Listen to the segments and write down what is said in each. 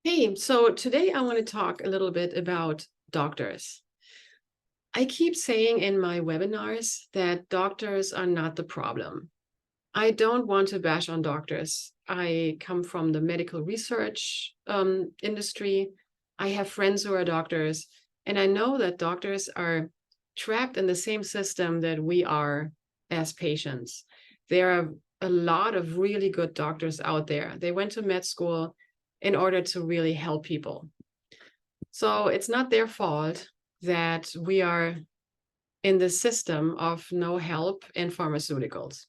Hey, so today I want to talk a little bit about doctors. I keep saying in my webinars that doctors are not the problem. I don't want to bash on doctors. I come from the medical research industry. I have friends who are doctors, and I know that doctors are trapped in the same system that we are as patients. There are a lot of really good doctors out there. They went to med school in order to really help people. So it's not their fault that we are in the system of no help in pharmaceuticals.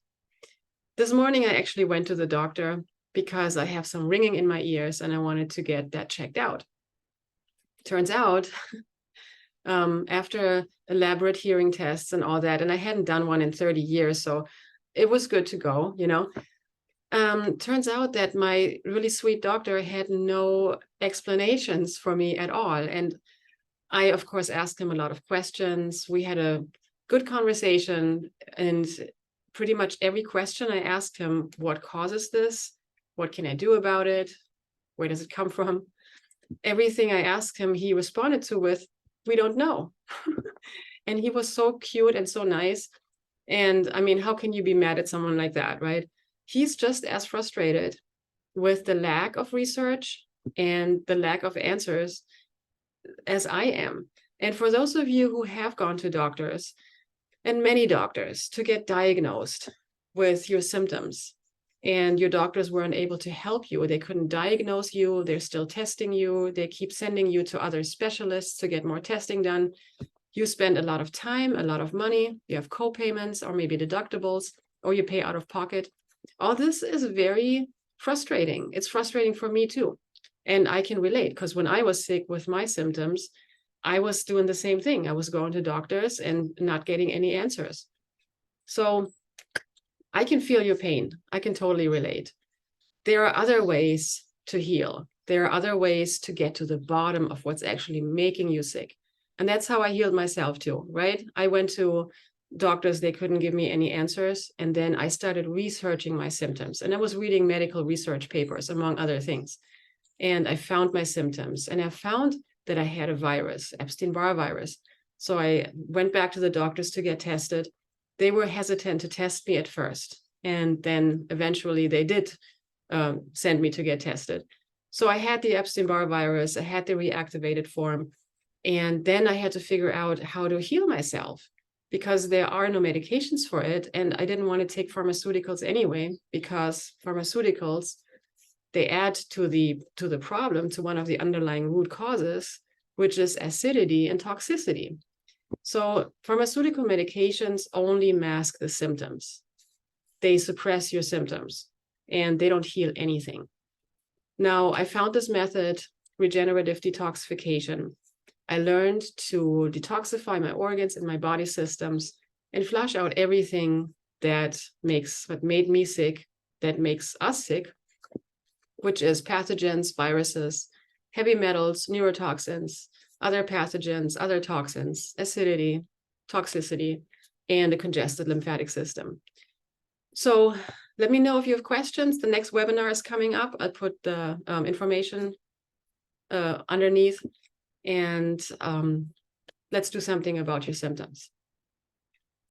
This morning, I actually went to the doctor because I have some ringing in my ears and I wanted to get that checked out. Turns out, after elaborate hearing tests and all that, and I hadn't done one in 30 years, so it was good to go, turns out that my really sweet doctor had no explanations for me at all. And I, of course, asked him a lot of questions. We had a good conversation, and pretty much every question I asked him, what causes this? What can I do about it? Where does it come from? Everything I asked him, he responded to with, we don't know. And he was so cute and so nice. And I mean, how can you be mad at someone like that, right? He's just as frustrated with the lack of research and the lack of answers as I am. And for those of you who have gone to doctors, and many doctors, to get diagnosed with your symptoms, and your doctors weren't able to help you, they couldn't diagnose you, they're still testing you, they keep sending you to other specialists to get more testing done. You spend a lot of time, a lot of money, you have co-payments or maybe deductibles, or you pay out of pocket. All this is very frustrating. It's frustrating for me too. And I can relate because when I was sick with my symptoms, I was doing the same thing. I was going to doctors and not getting any answers. So I can feel your pain. I can totally relate. There are other ways to heal. There are other ways to get to the bottom of what's actually making you sick. And that's how I healed myself too, right? I went to doctors, they couldn't give me any answers. And then I started researching my symptoms. And I was reading medical research papers, among other things. And I found my symptoms. And I found that I had a virus, Epstein-Barr virus. So I went back to the doctors to get tested. They were hesitant to test me at first. And then eventually they did send me to get tested. So I had the Epstein-Barr virus. I had the reactivated form. And then I had to figure out how to heal myself, because there are no medications for it. And I didn't want to take pharmaceuticals anyway, because pharmaceuticals, they add to the problem, to one of the underlying root causes, which is acidity and toxicity. So pharmaceutical medications only mask the symptoms. They suppress your symptoms and they don't heal anything. Now, I found this method, regenerative detoxification. I learned to detoxify my organs and my body systems and flush out everything that made me sick, that makes us sick, which is pathogens, viruses, heavy metals, neurotoxins, other pathogens, other toxins, acidity, toxicity, and a congested lymphatic system. So let me know if you have questions. The next webinar is coming up. I'll put the information underneath. And let's do something about your symptoms.